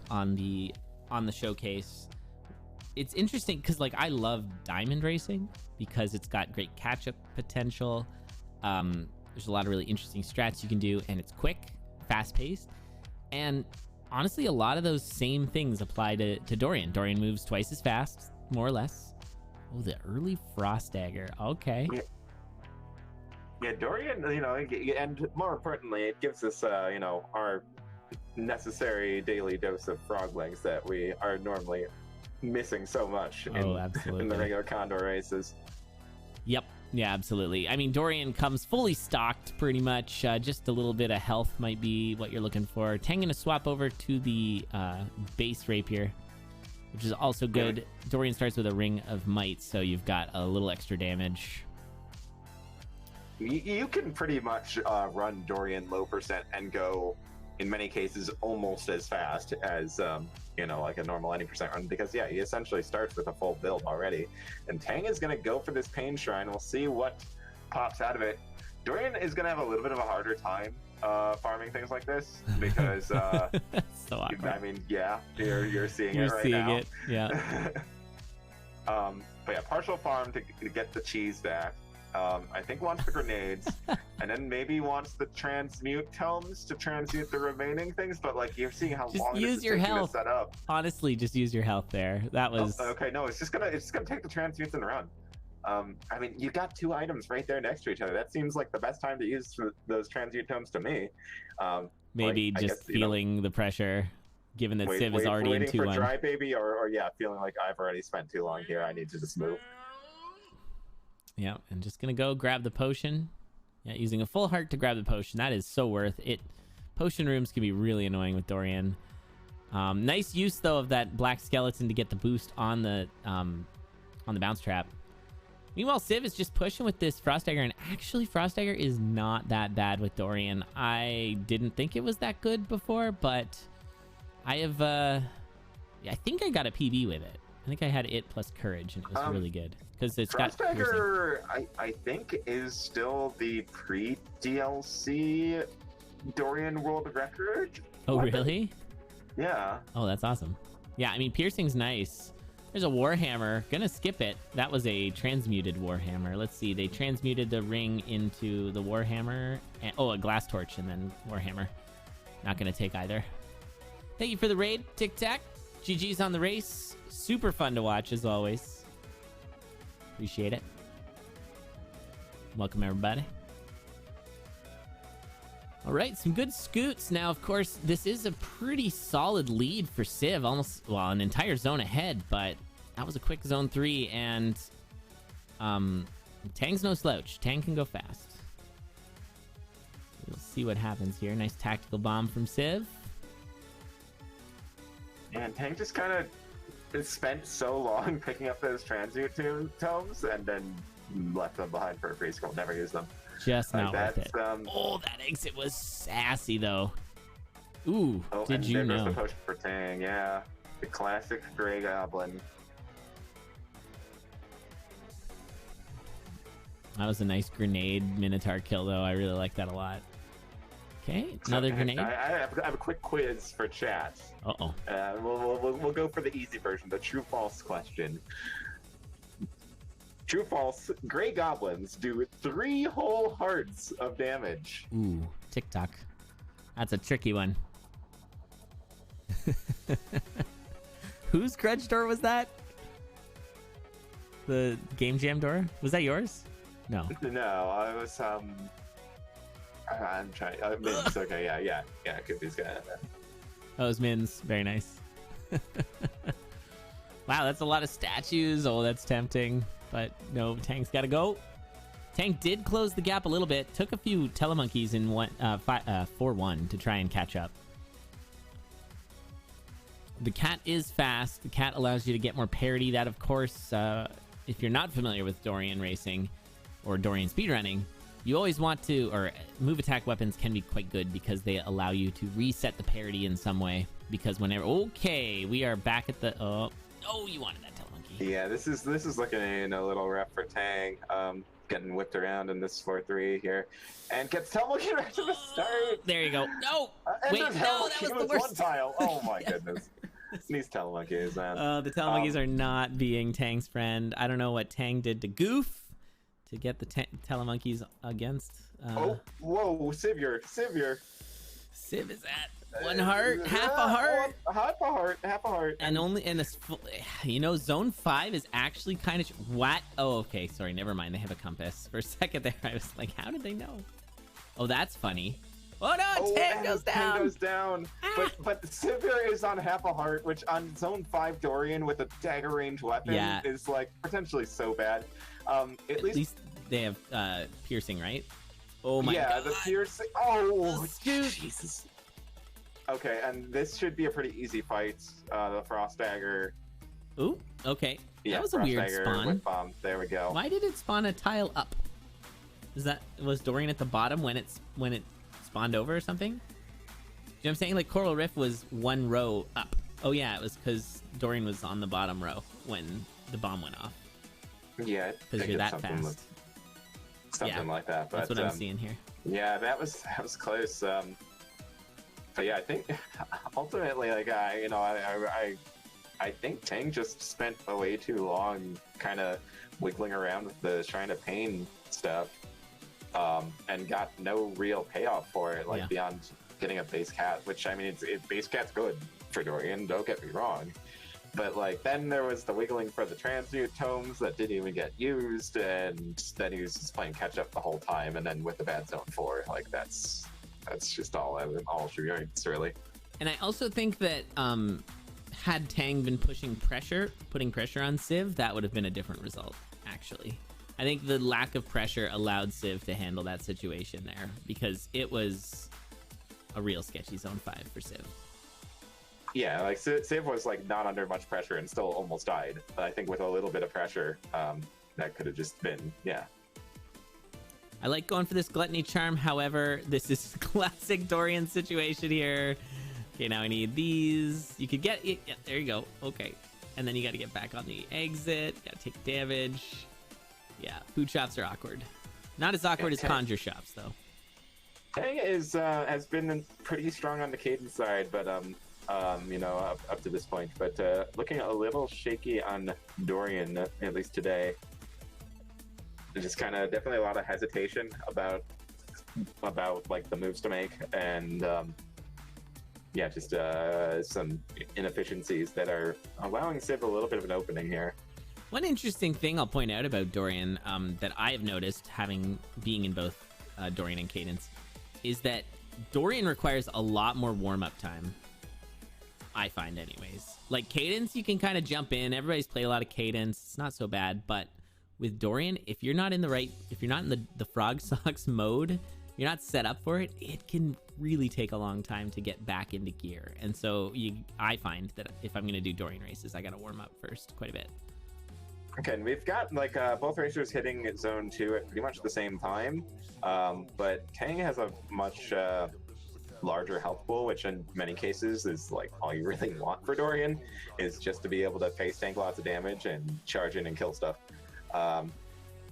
on the showcase. It's interesting because like I love diamond racing because it's got great catch-up potential. There's a lot of really interesting strats you can do, and it's quick, fast-paced, and honestly, a lot of those same things apply to Dorian. Dorian moves twice as fast, more or less. Oh, the early Frost Dagger. Okay. Yeah, Dorian, and more importantly, it gives us, our necessary daily dose of frog legs that we are normally missing so much absolutely. in the regular CoNDOR races. Yep. Yeah, absolutely. I mean, Dorian comes fully stocked pretty much. Just a little bit of health might be what you're looking for. Tang gonna swap over to the base rapier, which is also good. Yeah. Dorian starts with a Ring of Might, so you've got a little extra damage. You can pretty much run Dorian low percent and go, in many cases, almost as fast as like a normal 90% run, because he essentially starts with a full build already. And Tang is going to go for this Pain Shrine. We'll see what pops out of it. Dorian is going to have a little bit of a harder time farming things like this because so awkward. I mean, you're seeing you're it right seeing now. It. Yeah. But yeah, partial farm to get the cheese back. I think wants the grenades, and then maybe wants the transmute tomes to transmute the remaining things. But like, you're seeing how just long use this your is taking health. to set up. Honestly, just use your health there. That was okay. No, it's just gonna take the transmutes and run. I mean, you got two items right there next to each other. That seems like the best time to use those transmute tomes to me. Maybe like, just feeling the pressure, given that Civ is already in 2-1. Waiting for dry baby, or feeling like I've already spent too long here. I need to just move. Yeah, and just gonna go grab the potion. Yeah, using a full heart to grab the potion. That is so worth it. Potion rooms can be really annoying with Dorian. Nice use though of that black skeleton to get the boost on the bounce trap. Meanwhile, Civ is just pushing with this Frost Dagger, and actually Frost Dagger is not that bad with Dorian. I didn't think it was that good before, but I have I think I got a PB with it. I think I had it plus courage, and it was really good because it's Frost got Dagger. I think is still the pre-DLC Dorian world record. Oh, really? Yeah. Oh, that's awesome. Yeah, I mean, piercing's nice. There's a Warhammer. Gonna skip it. That was a transmuted Warhammer. Let's see. They transmuted the ring into the Warhammer. And, a glass torch and then Warhammer. Not gonna take either. Thank you for the raid, Tic Tac. GG's on the race. Super fun to watch as always. Appreciate it. Welcome everybody. All right, some good scoots. Now, of course, this is a pretty solid lead for Civ. Almost, well, an entire zone ahead, but that was a quick zone 3, and Tang's no slouch. Tang can go fast. We'll see what happens here. Nice tactical bomb from Civ. And Tang just kind of spent so long picking up those transmute tomes and then left them behind for a free scroll. Never used them. Just not worth it. That exit was sassy, though. Ooh, did you know? The potion for Tang, yeah. The classic Grey Goblin. That was a nice grenade Minotaur kill, though. I really like that a lot. Okay, another grenade. I have a quick quiz for chat. Uh-oh. We'll go for the easy version, the true-false question. True false, Grey Goblins do 3 whole hearts of damage. Ooh, TikTok. That's a tricky one. Whose grudge door was that? The Game Jam door? Was that yours? No. No, I was, I'm trying, Min's, okay, yeah, could be this guy. That was Min's, very nice. Wow, that's a lot of statues. Oh, that's tempting. But no, Tang's got to go. Tang did close the gap a little bit. Took a few telemonkeys in 4-1 to try and catch up. The cat is fast. The cat allows you to get more parity. That, of course, if you're not familiar with Dorian racing or Dorian speedrunning, you always want to, or move attack weapons can be quite good because they allow you to reset the parity in some way. Because whenever, okay, we are back at the, you wanted that telemonkey. Yeah, this is looking a little rough for Tang. getting whipped around in this 4-3 here, and gets Telemonkey right to the start. There you go. No! Wait, no, that was the worst. One tile. Oh my goodness. These Telemonkeys, man. The Telemonkeys are not being Tang's friend. I don't know what Tang did to Goof to get the Telemonkeys against. Oh, whoa, Siveure. Civ is at 1 heart, half a heart. Half a heart. And only in this, you know, zone 5 is actually kind of what? Oh, okay. Sorry, never mind. They have a compass. For a second there, I was like, how did they know? Oh, that's funny. Oh no, Tang goes down. Tang goes down. But Siveure is on half a heart, which on zone 5 Dorian with a dagger range weapon is like potentially so bad. At least they have piercing, right? Oh my god. Yeah, the piercing. Oh, dude. Jesus. Okay, and this should be a pretty easy fight. The Frost Dagger. Ooh, okay. Yeah, that was a weird spawn. With bomb. There we go. Why did it spawn a tile up? Was Dorian at the bottom when it spawned over or something? You know what I'm saying? Like Coral Rift was 1 row up. Oh yeah, it was because Dorian was on the bottom row when the bomb went off. Yeah, because you're that fast. Something like that. But, that's what I'm seeing here. Yeah, that was close. But yeah, I think ultimately, like I think Tang just spent way too long kind of wiggling around with the Shrine of Pain stuff, and got no real payoff for it, like beyond getting a base cat. Which I mean, base cat's good for Dorian. Don't get me wrong. But like then there was the wiggling for the transmute tomes that didn't even get used, and then he was just playing catch up the whole time. And then with the bad zone 4, like that's just all she writes really. And I also think that had Tang been putting pressure on Civ, that would have been a different result. Actually, I think the lack of pressure allowed Civ to handle that situation there, because it was a real sketchy zone 5 for Civ. Yeah, like Civ was like not under much pressure and still almost died. But I think with a little bit of pressure, that could have just been, I like going for this Gluttony Charm. However, this is classic Dorian situation here. Okay, now I need these. You could get it. Yeah, there you go. Okay. And then you got to get back on the exit. Got to take damage. Yeah, food shops are awkward. Not as awkward as conjure shops, though. Tang has been pretty strong on the cadence side, but up to this point, but looking a little shaky on Dorian, at least today. There's just kind of definitely a lot of hesitation about like the moves to make, and just some inefficiencies that are allowing Civ a little bit of an opening here. One interesting thing I'll point out about Dorian that I have noticed, being in both Dorian and Cadence, is that Dorian requires a lot more warm-up time. I find anyways. Like Cadence, you can kind of jump in. Everybody's played a lot of Cadence. It's not so bad. But with Dorian, if you're not in the Frog Socks mode, you're not set up for it, it can really take a long time to get back into gear. And so I find that if I'm going to do Dorian races, I got to warm up first quite a bit. Okay, and we've got like both racers hitting zone 2 at pretty much the same time. But Tang has a much larger health pool, which in many cases is like all you really want for Dorian, is just to be able to face tank lots of damage and charge in and kill stuff.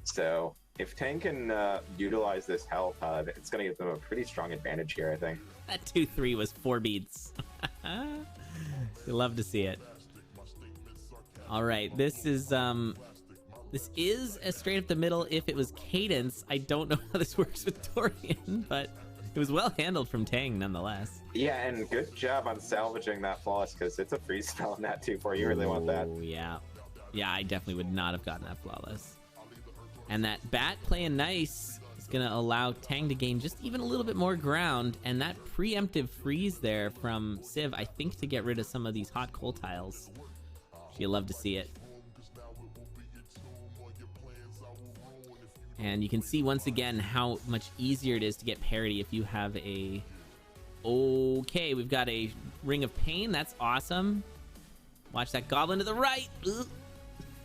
So if Tang can utilize this health, it's going to give them a pretty strong advantage here, I think. That 2-3 was 4 beats. You love to see it. All right, this is a straight up the middle. If it was Cadence, I don't know how this works with Dorian, but it was well handled from Tang nonetheless. Yeah, and good job on salvaging that flawless, because it's a freeze spell in that 2-4. You really want that. Yeah. Yeah, I definitely would not have gotten that flawless. And that bat playing nice is going to allow Tang to gain just even a little bit more ground. And that preemptive freeze there from Civ, I think, to get rid of some of these hot coal tiles. You love to see it. And you can see once again how much easier it is to get parity if you have a... Okay, we've got a Ring of Pain. That's awesome. Watch that goblin to the right. Ugh.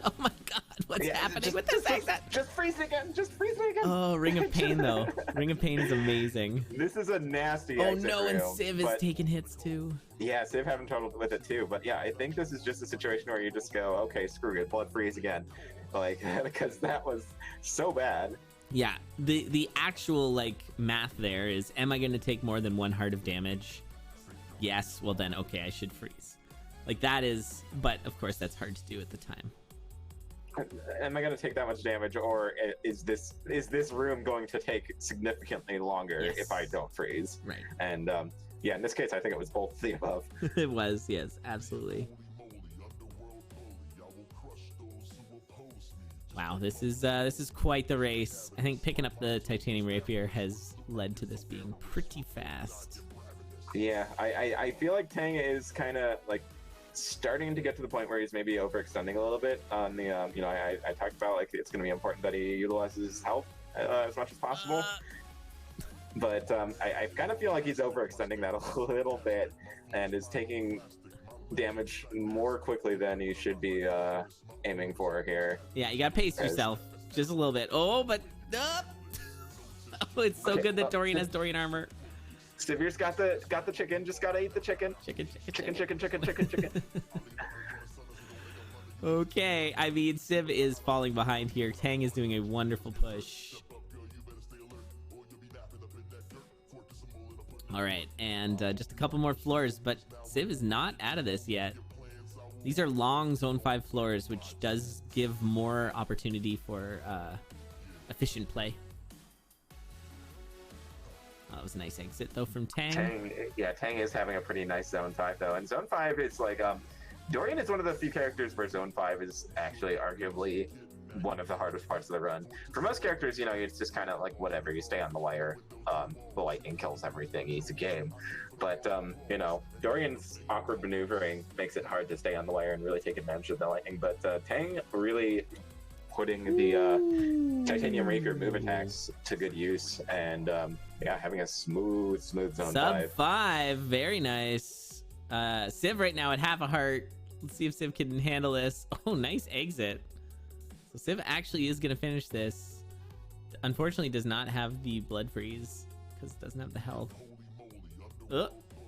Oh my god, what's happening with this exit? Just freeze it again. Just freeze it again. Oh, Ring of Pain, though. Ring of Pain is amazing. This is a nasty exit. Oh no, and Civ is taking hits too. Yeah, Civ having trouble with it too. But yeah, I think this is just a situation where you just go, okay, screw it, blood freeze again. like, because that was so bad. Yeah, the actual like math there is, am I going to take more than 1 heart of damage? Yes, well then, okay, I should freeze. Like that is, but of course that's hard to do at the time. Am I going to take that much damage, or is this room going to take significantly longer if I don't freeze? Right. And yeah, in this case, I think it was both of the above. It was, yes, absolutely. Wow, this is quite the race. I think picking up the titanium rapier has led to this being pretty fast. Yeah, I feel like Tang is kind of like starting to get to the point where he's maybe overextending a little bit on the you know, I talked about like it's going to be important that he utilizes his health as much as possible. But I kind of feel like he's overextending that a little bit and is taking damage more quickly than he should be aiming for here. Yeah, you gotta pace yourself just a little bit. Oh, but oh, it's so good that Dorian has Dorian armor. Siveure's got the chicken. Just gotta eat the chicken. Chicken. Okay, I mean, Siv is falling behind here. Tang is doing a wonderful push. All right, and just a couple more floors, but Siv is not out of this yet. These are long Zone 5 floors, which does give more opportunity for efficient play. That was a nice exit, though, from Tang. Tang is having a pretty nice Zone 5, though. And Zone 5 is like, Dorian is one of the few characters where Zone 5 is actually arguably one of the hardest parts of the run. For most characters, you know, it's just kind of like whatever, you stay on the wire. The lightning kills everything, easy game. But, you know, Dorian's awkward maneuvering makes it hard to stay on the wire and really take advantage of the lightning. But Tang really putting the titanium rapier move attacks to good use, and yeah, having a smooth Zone 5. Sub 5, very nice. Siv right now at half a heart. Let's see if Siv can handle this. Oh, nice exit. So Siv actually is going to finish this. Unfortunately, does not have the blood freeze because it doesn't have the health.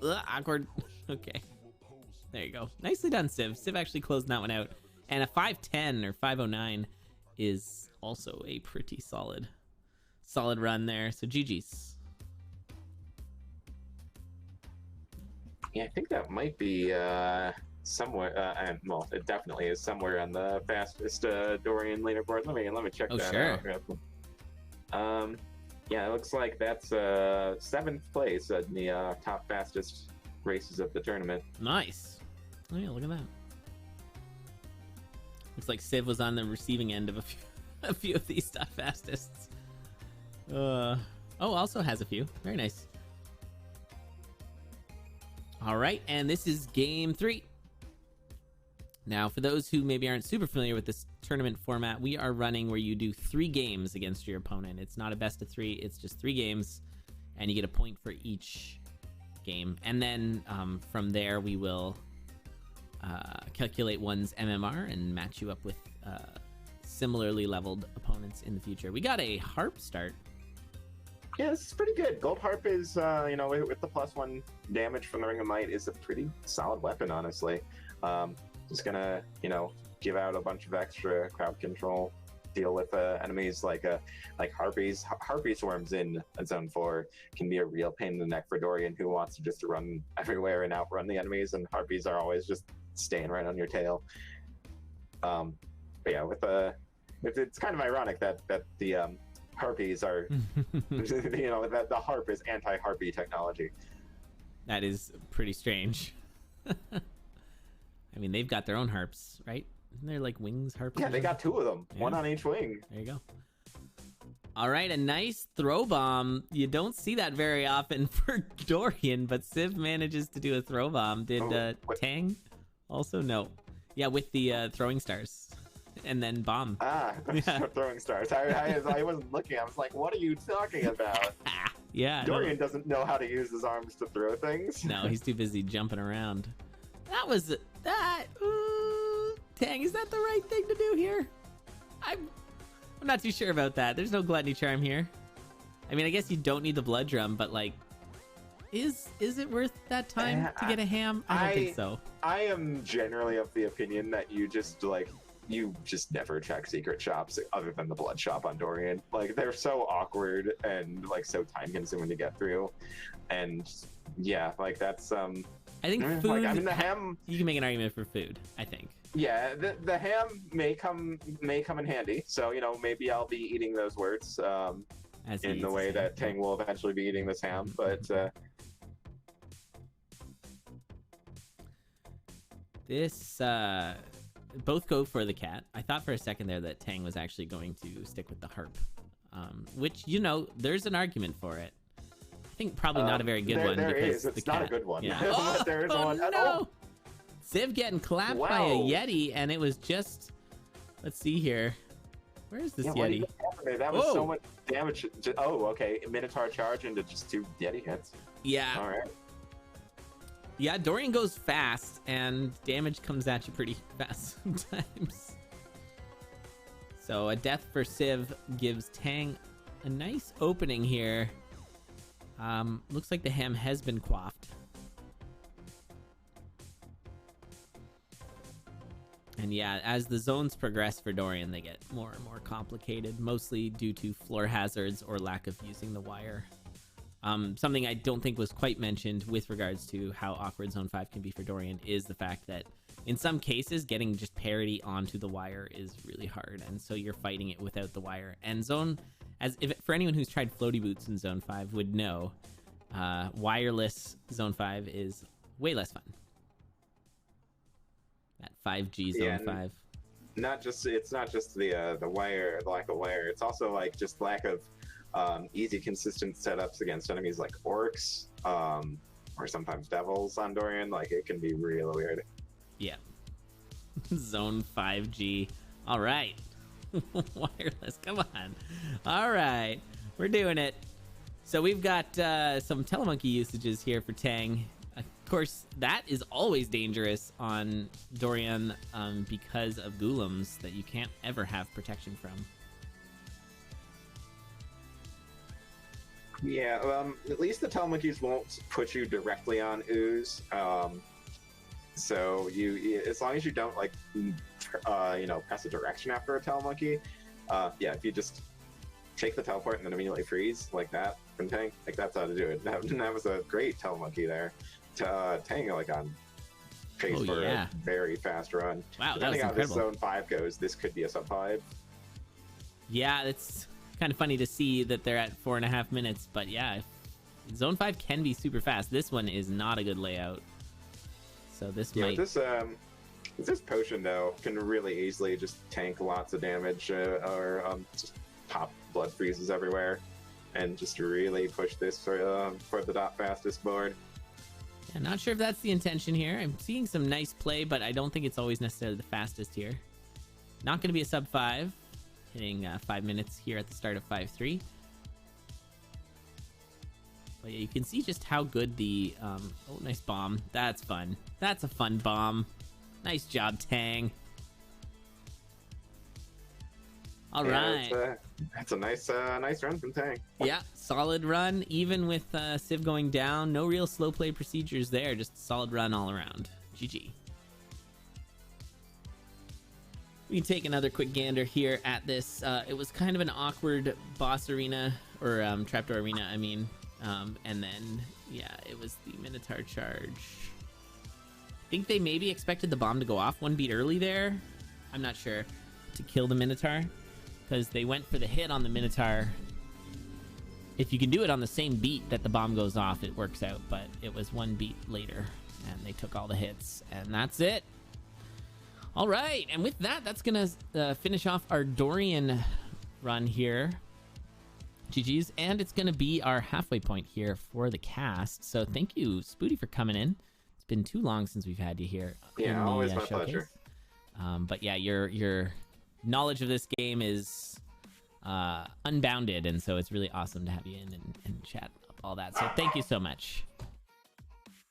Awkward. Okay. There you go. Nicely done, Siv. Siv actually closed that one out. And a 510 or 509 is also a pretty solid run there. So GG's. Yeah, I think that might be somewhere. Well, it definitely is somewhere on the fastest Dorian leaderboard. Let me check that out. Yeah, it looks like that's 7th place in the top fastest races of the tournament. Nice. Oh yeah, look at that. Looks like Siv was on the receiving end of a few of these top fastest. Oh, also has a few. Very nice. All right, and this is game 3. Now, for those who maybe aren't super familiar with this tournament format, we are running where you do 3 games against your opponent. It's not a best of 3, it's just 3 games, and you get a point for each game. And then from there, we will calculate one's MMR and match you up with similarly leveled opponents in the future. We got a harp start. Yeah, this is pretty good. Gold Harp is, you know, with the +1 damage from the Ring of Might, is a pretty solid weapon, honestly. Just gonna, you know, give out a bunch of extra crowd control, deal with enemies like harpies. Harpy swarms in Zone 4 can be a real pain in the neck for Dorian, who wants to just run everywhere and outrun the enemies, and harpies are always just staying right on your tail. But yeah, it's kind of ironic that the harpies are, you know, that the harp is anti-harpy technology. That is pretty strange. I mean, they've got their own harps, right? Isn't there like wings harps? Yeah, they got 2 of them, yeah. 1 on each wing. There you go. All right, a nice throw bomb. You don't see that very often for Dorian, but Siv manages to do a throw bomb. Did Tang also? No. Yeah, with the throwing stars. And then bomb. Yeah. Throwing stars. I wasn't looking. I was like, what are you talking about? Yeah. Dorian doesn't know how to use his arms to throw things. No, he's too busy jumping around. That was that. Tang, is that the right thing to do here? I'm not too sure about that. There's no gluttony charm here. I mean, I guess you don't need the blood drum, but like, is it worth that time to get a ham? I don't think so. I am generally of the opinion that you just like you just never check secret shops other than the blood shop on Dorian. Like, they're so awkward and like so time consuming to get through. And yeah, like that's I think food. like, I mean, the ham. You can make an argument for food, I think. Yeah, the ham may come in handy. So, you know, maybe I'll be eating those words in the way that Tang will eventually be eating this ham. But this both go for the cat. I thought for a second there that Tang was actually going to stick with the harp, which, you know, there's an argument for it. I think probably not a very good one. There because is. It's not a good one. Yeah. But there is one. No! Civ getting clapped by a Yeti, and it was just... Let's see here. Where is this Yeti? That was so much damage. Oh, okay. Minotaur charge into just 2 Yeti hits. Yeah. All right. Yeah, Dorian goes fast, and damage comes at you pretty fast sometimes. So a death for Civ gives Tang a nice opening here. Looks like the ham has been quaffed. And yeah, as the zones progress for Dorian, they get more and more complicated, mostly due to floor hazards or lack of using the wire. Something I don't think was quite mentioned with regards to how awkward Zone 5 can be for Dorian is the fact that in some cases, getting just parity onto the wire is really hard, and so you're fighting it without the wire. And for anyone who's tried floaty boots in Zone 5 would know, wireless Zone 5 is way less fun. That 5G Zone 5. It's not just the wire, the lack of wire. It's also like just lack of easy, consistent setups against enemies like orcs, or sometimes devils on Dorian. Like, it can be real weird. Yeah. Zone 5G. All right. Wireless. Come on. All right. We're doing it. So we've got some telemonkey usages here for Tang. Of course, that is always dangerous on Dorian because of golems that you can't ever have protection from. Yeah, at least the telemonkeys won't put you directly on ooze. So as long as you don't like, press a direction after a telemonkey, if you just take the teleport and then immediately freeze like that from Tang, like that's how to do it. That was a great telemonkey there. Tang like on pace for a very fast run. Wow, depending that was on how this incredible. Zone 5 goes, this could be a sub 5. Yeah, it's kind of funny to see that they're at 4.5 minutes, but yeah, Zone 5 can be super fast. This one is not a good layout. So this might... This potion, though, can really easily just tank lots of damage or just pop blood freezes everywhere and just really push this for the dot fastest board. Yeah, not sure if that's the intention here. I'm seeing some nice play, but I don't think it's always necessarily the fastest here. Not going to be a sub 5. Hitting 5 minutes here at the start of 5-3. But yeah, you can see just how good the... oh, nice bomb. That's fun. That's a fun bomb. Nice job, Tang. All right. That's a nice run from Tang. Yeah, solid run. Even with Civ going down, no real slow play procedures there. Just a solid run all around. GG. We can take another quick gander here at this. It was kind of an awkward boss arena, or trapdoor arena, I mean. And then, yeah, it was the Minotaur charge. I think they maybe expected the bomb to go off 1 beat early there. I'm not sure. To kill the Minotaur. Because they went for the hit on the Minotaur. If you can do it on the same beat that the bomb goes off, it works out. But it was 1 beat later. And they took all the hits. And that's it. All right, and with that, that's going to finish off our Dorian run here. GG's, and it's going to be our halfway point here for the cast. So thank you, Spooty, for coming in. It's been too long since we've had you here. Yeah, always my pleasure. But yeah, your knowledge of this game is unbounded, and so it's really awesome to have you in and chat up all that. So thank you so much.